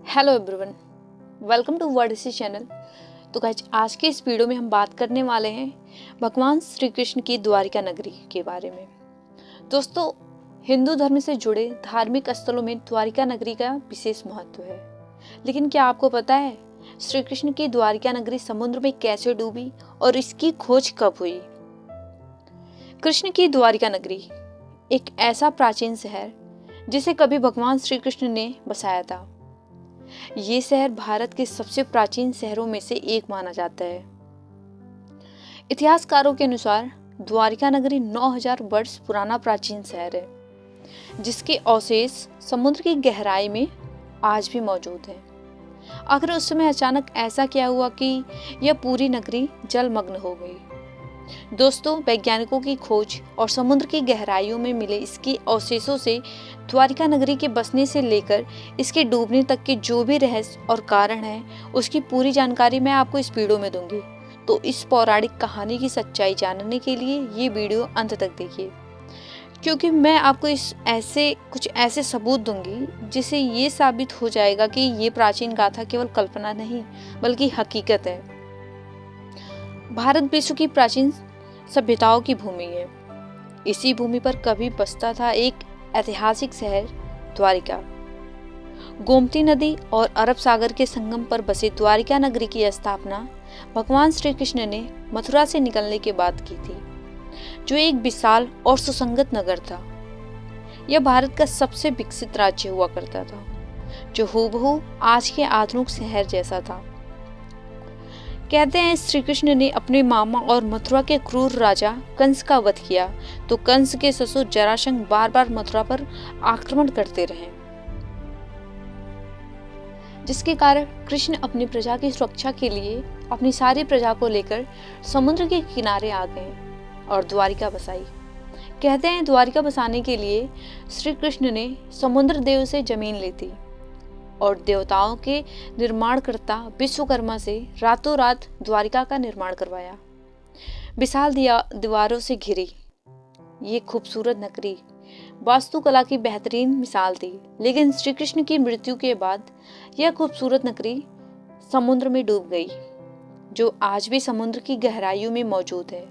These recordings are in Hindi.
Hello everyone, welcome to Wordsy channel. तो गाइस, आज के इस वीडियो में हम बात करने वाले हैं भगवान श्री कृष्ण की द्वारिका नगरी के बारे में। दोस्तों, हिंदू धर्म से जुड़े धार्मिक स्थलों में द्वारिका नगरी का विशेष महत्व है। लेकिन क्या आपको पता है श्री कृष्ण की द्वारिका नगरी समुद्र में कैसे डूबी और इसकी खोज कब हुई? कृष्ण की द्वारिका नगरी एक ऐसा प्राचीन शहर जिसे कभी भगवान श्री कृष्ण ने बसाया था। ये शहर भारत के सबसे प्राचीन शहरों में से एक माना जाता है। इतिहासकारों के अनुसार द्वारिका नगरी 9000 वर्ष पुराना प्राचीन शहर है, जिसके अवशेष समुद्र की गहराई में आज भी मौजूद हैं। आखिर उस समय अचानक ऐसा क्या हुआ कि यह पूरी नगरी जलमग्न हो गई? दोस्तों, वैज्ञानिकों की खोज और समुद्र की गहराइयों में मिले इसके अवशेषों से द्वारिका नगरी के बसने से लेकर इसके डूबने तक के जो भी रहस्य और कारण है, उसकी पूरी जानकारी मैं आपको इस वीडियो में दूंगी। तो इस पौराणिक कहानी की सच्चाई जानने के लिए ये वीडियो अंत तक देखिए, क्योंकि मैं आपको कुछ ऐसे सबूत दूंगी जिससे ये साबित हो जाएगा कि ये प्राचीन गाथा केवल कल्पना नहीं बल्कि हकीकत है। भारत विश्व की प्राचीन सभ्यताओं की भूमि है। इसी भूमि पर कभी बसता था एक ऐतिहासिक शहर द्वारिका। गोमती नदी और अरब सागर के संगम पर बसे द्वारिका नगरी की स्थापना भगवान श्री कृष्ण ने मथुरा से निकलने के बाद की थी, जो एक विशाल और सुसंगत नगर था। यह भारत का सबसे विकसित राज्य हुआ करता था, जो हूबहू आज के आधुनिक शहर जैसा था। कहते हैं श्री कृष्ण ने अपने मामा और मथुरा के क्रूर राजा कंस का वध किया तो कंस के ससुर जरासंध बार बार मथुरा पर आक्रमण करते रहे, जिसके कारण कृष्ण अपनी प्रजा की सुरक्षा के लिए अपनी सारी प्रजा को लेकर समुद्र के किनारे आ गए और द्वारिका बसाई। कहते हैं द्वारिका बसाने के लिए श्री कृष्ण ने समुद्र देव से जमीन ली थी और देवताओं के निर्माणकर्ता विश्वकर्मा से रातों रात द्वारिका का निर्माण करवाया। विशाल दीवारों से घिरी ये खूबसूरत नगरी वास्तुकला की बेहतरीन मिसाल थी, लेकिन श्री कृष्ण की मृत्यु के बाद यह खूबसूरत नगरी समुद्र में डूब गई, जो आज भी समुद्र की गहराइयों में मौजूद है।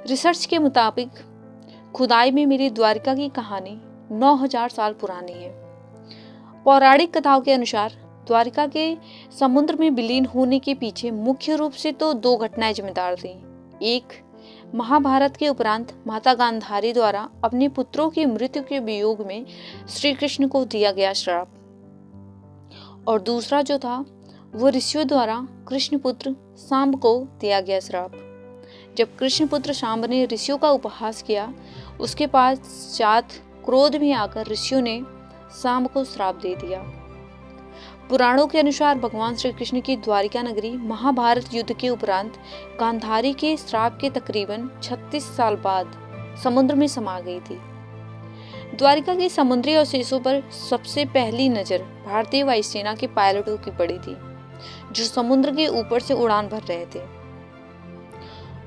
रिसर्च के मुताबिक खुदाई में मिली द्वारिका की कहानी 9000 साल पुरानी है। पौराणिक कथाओं के अनुसार द्वारिका के समुद्र में विलीन होने के पीछे मुख्य रूप से तो दो घटनाएं जिम्मेदार थीं। एक, महाभारत के उपरांत माता गांधारी द्वारा अपने पुत्रों की मृत्यु के वियोग में श्री कृष्ण को दिया गया श्राप, और दूसरा जो था वो ऋषियों द्वारा कृष्ण पुत्र सांब को दिया गया श्राप। जब कृष्ण पुत्र सांब ने ऋषियों का उपहास किया, उसके पश्चात क्रोध में आकर ऋषियों ने सांब को श्राप दे दिया। पुराणों के अनुसार भगवान श्री कृष्ण की द्वारिका नगरी महाभारत युद्ध के उपरांत गांधारी के श्राप के तकरीबन 36 साल बाद समुद्र में समा गई थी। द्वारिका के समुद्री अवशेषों पर सबसे पहली नजर भारतीय वायुसेना के पायलटों की पड़ी थी, जो समुद्र के ऊपर से उड़ान भर रहे थे।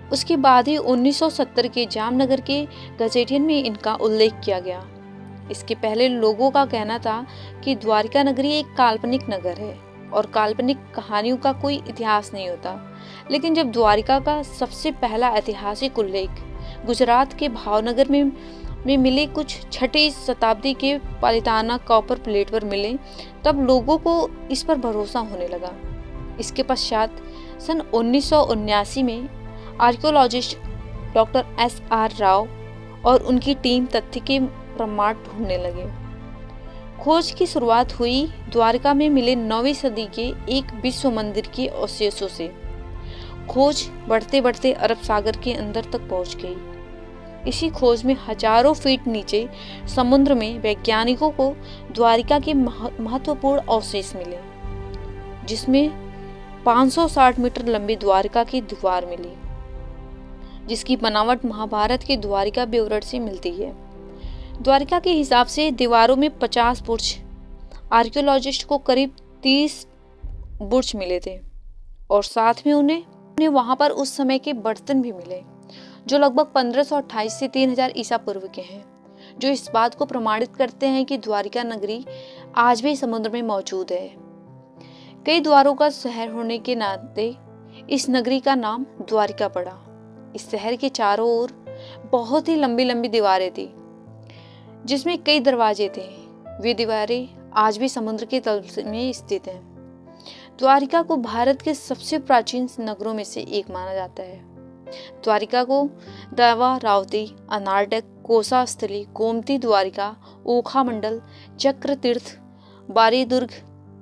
उसके बाद ही 1970 के जामनगर के गजेटियन में इनका उल्लेख किया गया। इसके पहले लोगों का कहना था कि द्वारिका नगरी एक काल्पनिक नगर है और काल्पनिक कहानियों का कोई इतिहास नहीं होता। लेकिन जब द्वारिका का सबसे पहला ऐतिहासिक उल्लेख गुजरात के भावनगर में मिले कुछ 6वीं शताब्दी के पालिताना कॉपर प्लेट पर मिले, तब लोगों को इस पर भरोसा होने लगा। इसके पश्चात सन 1979 में आर्कियोलॉजिस्ट डॉक्टर SR राव और उनकी टीम तथ्य के प्रमाण ढूंढने लगे। खोज की शुरुआत हुई द्वारिका में मिले 9वीं सदी के एक विश्व मंदिर के अवशेषों से। खोज बढ़ते बढ़ते अरब सागर के अंदर तक पहुंच गई। इसी खोज में हजारों फीट नीचे समुद्र में वैज्ञानिकों को द्वारिका के महत्वपूर्ण अवशेष मिले, जिसमें 560 मीटर लंबी द्वारिका की दीवार मिली, जिसकी बनावट महाभारत के द्वारिका विवरण से मिलती है। द्वारिका के हिसाब से दीवारों में 50 बुर्ज, आर्कियोलॉजिस्ट को करीब 30 बुर्ज मिले थे और साथ में उन्हें वहां पर उस समय के बर्तन भी मिले, जो लगभग 1528 से 3000 ईसा पूर्व के हैं, जो इस बात को प्रमाणित करते हैं कि द्वारिका नगरी आज भी समुद्र में मौजूद है कई द्वारों का शहर होने के नाते इस नगरी का नाम द्वारिका पड़ा। इस शहर के चारों ओर बहुत ही लंबी लंबी दीवारें थी, जिसमें कई दरवाजे थे। वे दीवारें आज भी समुद्र के तल में स्थित हैं। द्वारिका को भारत के सबसे प्राचीन नगरों में से एक माना जाता है। द्वारिका को दावा, रावती, अनारडक, कोसा स्थली, गोमती द्वारिका, ओखा मंडल, चक्र तीर्थ, बारी दुर्ग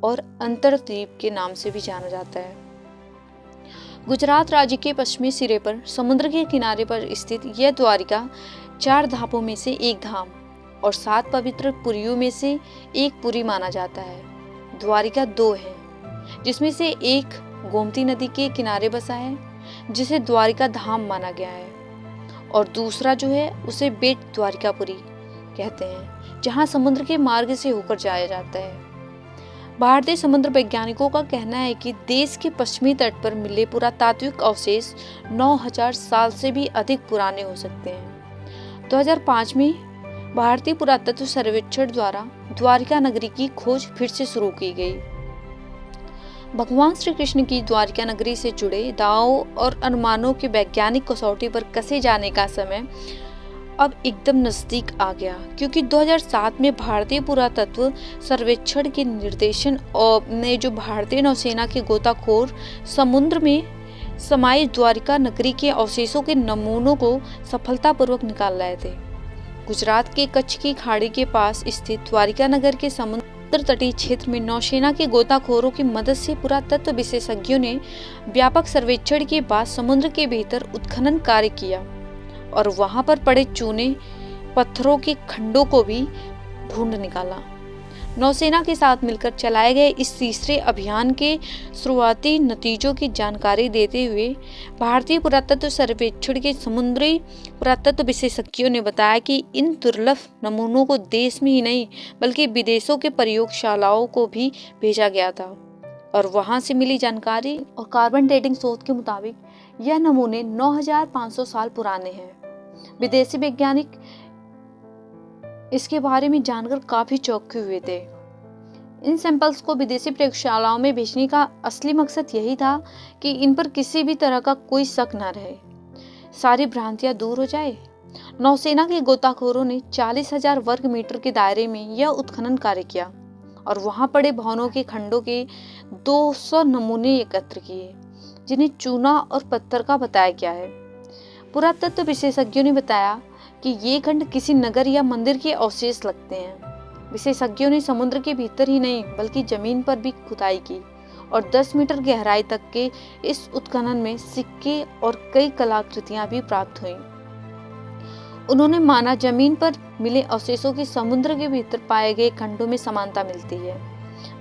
और अंतरद्वीप के नाम से भी जाना जाता है। गुजरात राज्य के पश्चिमी सिरे पर समुद्र के किनारे पर स्थित यह द्वारिका 4 धामों में से एक धाम और 7 पवित्र पुरियों में से एक पुरी माना जाता है। द्वारिका 2 है, जिसमें से एक गोमती नदी के किनारे बसा है, जिसे द्वारिका धाम माना गया है, और दूसरा जो है उसे बेट द्वारिकापुरी कहते हैं, जहां समुद्र के मार्ग से होकर जाया जाता है। भारतीय समुद्र वैज्ञानिकों का कहना है कि देश के पश्चिमी तट पर मिले पुरातात्विक अवशेष 9000 साल से भी अधिक पुराने हो सकते हैं। 2005 में भारतीय पुरातत्व सर्वेक्षण द्वारा द्वारिका नगरी की खोज फिर से शुरू की गई। भगवान श्री कृष्ण की द्वारिका नगरी से जुड़े दावों और अनुमानों के वैज्ञानिक कसौटी पर कसे जाने का समय अब एकदम नजदीक आ गया, क्योंकि 2007 में भारतीय पुरातत्व सर्वेक्षण के निर्देशन ने जो भारतीय नौसेना के गोताखोर समुद्र में समाई द्वारिका नगरी के अवशेषों के नमूनों को सफलतापूर्वक निकाल लाए थे। गुजरात के कच्छ की खाड़ी के पास स्थित द्वारिका नगर के समुद्र तटीय क्षेत्र में नौसेना के गोताखोरों की मदद से पुरातत्व विशेषज्ञों ने व्यापक सर्वेक्षण के बाद समुद्र के भीतर उत्खनन कार्य किया और वहां पर पड़े चूने पत्थरों के खंडों को भी ढूंढ निकाला। नौसेना के साथ मिलकर चलाए गए इस तीसरे अभियान के शुरुआती नतीजों की जानकारी देते हुए भारतीय पुरातत्व सर्वेक्षण के समुद्री पुरातत्व विशेषज्ञों ने बताया कि इन दुर्लभ नमूनों को देश में ही नहीं बल्कि विदेशों के प्रयोगशालाओं को भी भेजा गया था, और वहां से मिली जानकारी और कार्बन डेटिंग शोध के मुताबिक यह नमूने 9500 साल पुराने हैं। विदेशी वैज्ञानिक इसके बारे में जानकर काफी चौंके हुए थे। इन सैंपल्स को विदेशी प्रयोगशालाओं में भेजने का असली मकसद यही था कि इन पर किसी भी तरह का कोई शक न रहे, सारी भ्रांतियां दूर हो जाए। नौसेना के गोताखोरों ने 40,000 वर्ग मीटर के दायरे में यह उत्खनन कार्य किया और वहां पड़े भवनों के खंडों के 200 नमूने एकत्र किए, जिन्हें चूना और पत्थर का बताया गया है। पुरातत्व विशेषज्ञों ने बताया कि ये खंड किसी नगर या मंदिर के अवशेष लगते हैं। विशेषज्ञों ने समुद्र के भीतर ही नहीं बल्कि जमीन पर भी खुदाई की और 10 मीटर गहराई तक के इस उत्खनन में सिक्के और कई कलाकृतियां भी प्राप्त हुईं। उन्होंने माना जमीन पर मिले अवशेषों की समुद्र के भीतर पाए गए खंडों में समानता मिलती है,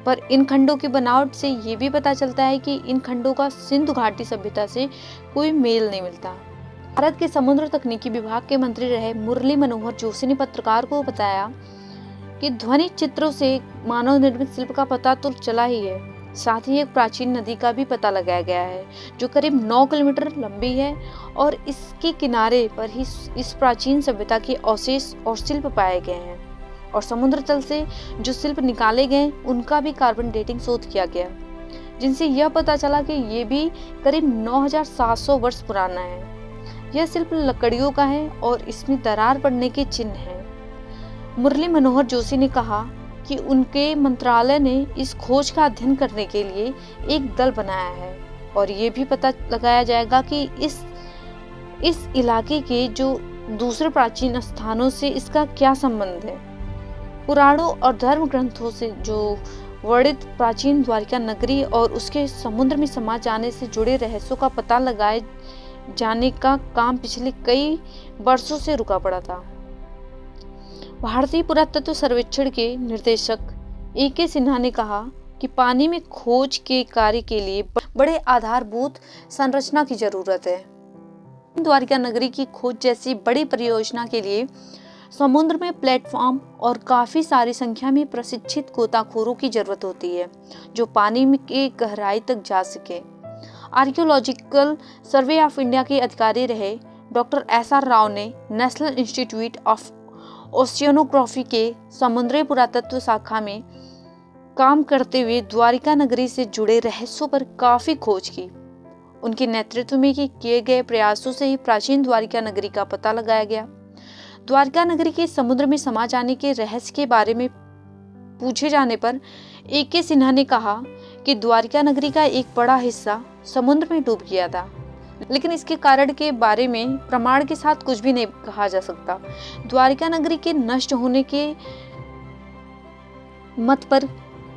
पर इन खंडों की बनावट से ये भी पता चलता है कि इन खंडों का सिंधु घाटी सभ्यता से कोई मेल नहीं मिलता। भारत के समुद्र तकनीकी विभाग के मंत्री रहे मुरली मनोहर जोशी ने पत्रकार को बताया कि ध्वनि चित्रों से मानव निर्मित शिल्प का पता तो चला ही है, साथ ही एक प्राचीन नदी का भी पता लगाया गया है जो करीब 9 किलोमीटर लंबी है और इसके किनारे पर ही इस प्राचीन सभ्यता के अवशेष और शिल्प पाए गए हैं, और समुद्र तल से जो शिल्प निकाले गए उनका भी कार्बन डेटिंग शोध किया गया, जिनसे यह पता चला कि ये भी करीब 9700 वर्ष पुराना है। यह शिल्प लकड़ियों का है और इसमें दरार पड़ने के चिन्ह हैं। मुरली मनोहर जोशी ने कहा कि उनके मंत्रालय ने इस खोज का अध्ययन करने के लिए एक दल बनाया है और ये भी पता लगाया जाएगा कि इस इलाके के जो दूसरे प्राचीन स्थानों से इसका क्या संबंध है। पुराणों और धर्म ग्रंथों से जो वर्णित प्राचीन द्वारिका नगरी और उसके समुद्र में समा जाने से जुड़े रहस्यों का पता लगाए जाने का काम पिछले कई वर्षों से रुका पड़ा था। भारतीय पुरातत्व सर्वेक्षण के निदेशक ए.के. सिन्हा ने कहा कि पानी में खोज के कार्य के लिए बड़े आधारभूत संरचना की जरूरत है। द्वारिका नगरी की खोज जैसी बड़ी परियोजना के लिए समुद्र में प्लेटफॉर्म और काफी सारी संख्या में प्रशिक्षित गोताखोरों की जरूरत होती है जो पानी में की गहराई तक जा सके। आर्कियोलॉजिकल सर्वे ऑफ इंडिया के अधिकारी रहे डॉक्टर एस.आर. राव ने नेशनल इंस्टीट्यूट ऑफ ओशियनोग्राफी के समुद्री पुरातत्व शाखा में काम करते हुए द्वारिका नगरी से जुड़े रहस्यों पर काफी खोज की। उनके नेतृत्व में किए गए प्रयासों से ही प्राचीन द्वारिका नगरी का पता लगाया गया। द्वारिका नगरी के समुद्र में समा जाने के रहस्य के बारे में पूछे जाने पर A.K. सिन्हा ने कहा कि द्वारिका नगरी का एक बड़ा हिस्सा समुद्र में डूब गया था, लेकिन इसके कारण के बारे में प्रमाण के साथ कुछ भी नहीं कहा जा सकता। द्वारिका नगरी के नष्ट होने के मत पर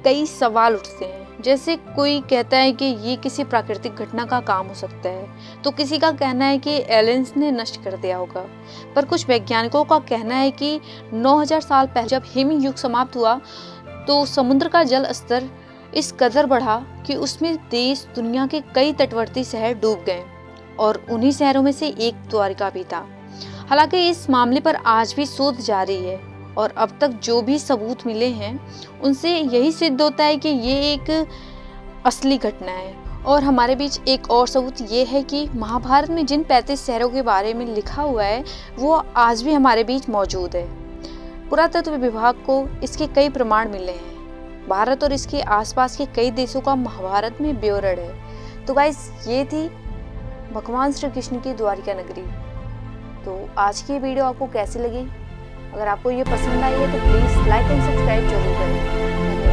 कई सवाल उठते हैं, जैसे कोई कहता है कि ये किसी प्राकृतिक घटना का काम हो सकता है, तो किसी का कहना है कि एलियंस ने नष्ट कर दिया होगा। पर कुछ वैज्ञानिकों का कहना है कि 9000 साल पहले जब हिम युग समाप्त हुआ तो समुद्र का जल स्तर इस कदर बढ़ा कि उसमें देश दुनिया के कई तटवर्ती शहर डूब गए और उन्हीं शहरों में से एक द्वारिका भी था। हालांकि इस मामले पर आज भी शोध जारी है और अब तक जो भी सबूत मिले हैं उनसे यही सिद्ध होता है कि ये एक असली घटना है। और हमारे बीच एक और सबूत ये है कि महाभारत में जिन 35 शहरों के बारे में लिखा हुआ है वो आज भी हमारे बीच मौजूद है। पुरातत्व विभाग को इसके कई प्रमाण मिले हैं। भारत और इसके आसपास के कई देशों का महाभारत में विवरण है। तो गाइस, ये थी भगवान श्री कृष्ण की द्वारिका नगरी। तो आज की वीडियो आपको कैसी लगी? अगर आपको ये पसंद आई है तो प्लीज़ लाइक एंड सब्सक्राइब जरूर करें।